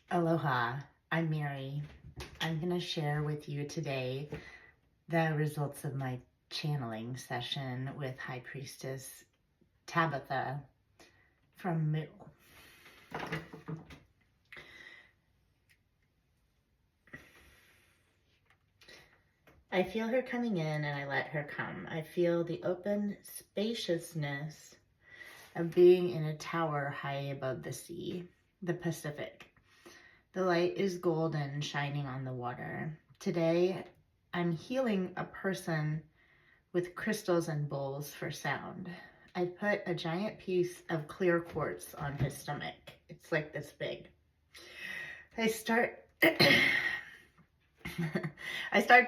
Aloha, I'm Mary. I'm going to share with you today the results of my channeling session with High Priestess Tabitha from Moo. I feel her coming in and I let her come. I feel the open spaciousness of being in a tower high above the sea, the Pacific. The light is golden, shining on the water. Today, I'm healing a person with crystals and bowls for sound. I put a giant piece of clear quartz on his stomach. It's like this big. I start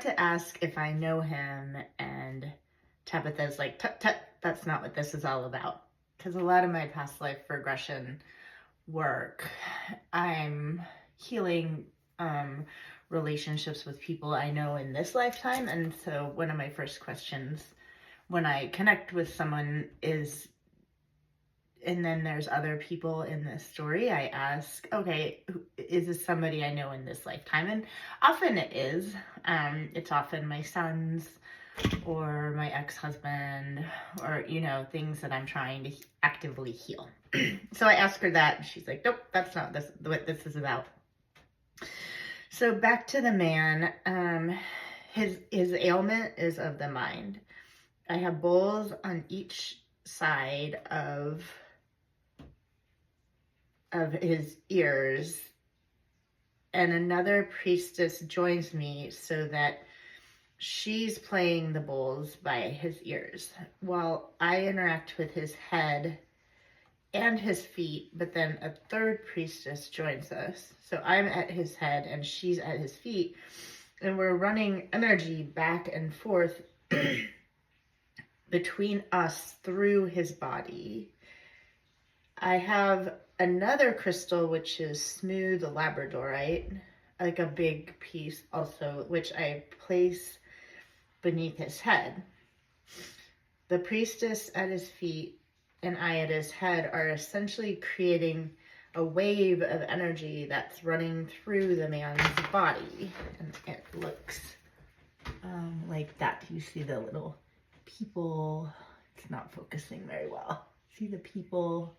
to ask if I know him, and Tabitha's like, tut, tut, that's not what this is all about. Because a lot of my past life regression work, I'm healing relationships with people I know in this lifetime. And so one of my first questions when I connect with someone is, and then there's other people in this story, I ask, okay, is this somebody I know in this lifetime? And often it is. It's often my sons or my ex-husband, or, you know, things that I'm trying to actively heal. So I ask her that, and she's like, nope, that's not what this is about. So back to the man, his ailment is of the mind. I have bowls on each side of his ears, and another priestess joins me so that she's playing the bowls by his ears while I interact with his head and his feet, but then a third priestess joins us. So I'm at his head and she's at his feet, and we're running energy back and forth between us through his body. I have another crystal, which is smooth labradorite, like a big piece also, which I place beneath his head. The priestess at his feet and I at his head are essentially creating a wave of energy that's running through the man's body. And it looks like that. You see the little people. It's not focusing very well. See the people,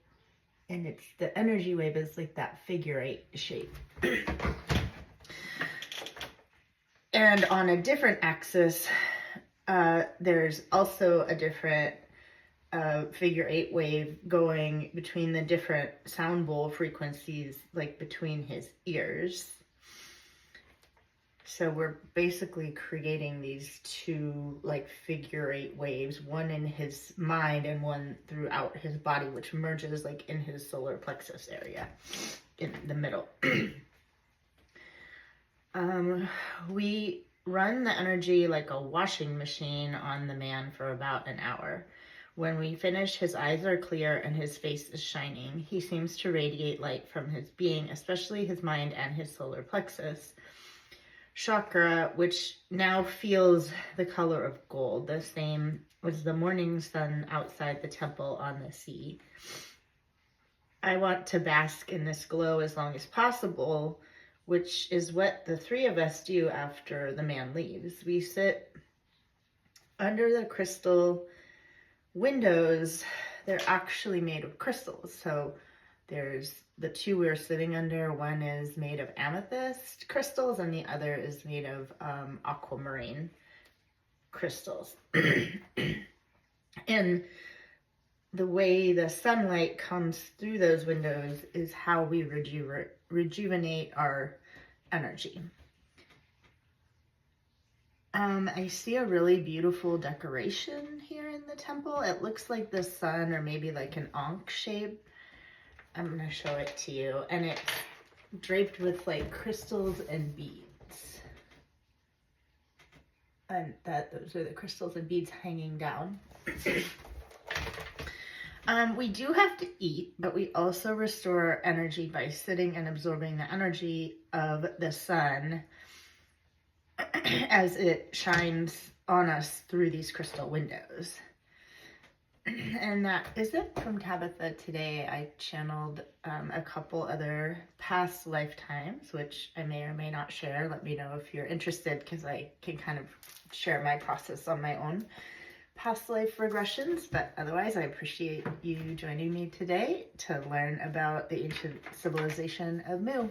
and it's the energy wave is like that figure 8 shape. And on a different axis, there's also a different figure 8 wave going between the different sound bowl frequencies, like between his ears. So we're basically creating these two like figure 8 waves, one in his mind and one throughout his body, which merges like in his solar plexus area in the middle. We run the energy like a washing machine on the man for about an hour. When we finish, his eyes are clear and his face is shining. He seems to radiate light from his being, especially his mind and his solar plexus chakra, which now feels the color of gold, the same as the morning sun outside the temple on the sea. I want to bask in this glow as long as possible, which is what the three of us do after the man leaves. We sit under the crystal windows. They're actually made of crystals. So there's the two we're sitting under. One is made of amethyst crystals and the other is made of aquamarine crystals. And the way the sunlight comes through those windows is how we rejuvenate our energy. I see a really beautiful decoration here in the temple. It looks like the sun, or maybe like an ankh shape. I'm going to show it to you. And it's draped with like crystals and beads. And those are the crystals and beads hanging down. We do have to eat, but we also restore our energy by sitting and absorbing the energy of the sun as it shines on us through these crystal windows. And that is it from Tabitha today. I channeled a couple other past lifetimes, which I may or may not share. Let me know if you're interested, because I can kind of share my process on my own past life regressions. But otherwise, I appreciate you joining me today to learn about the ancient civilization of Mu.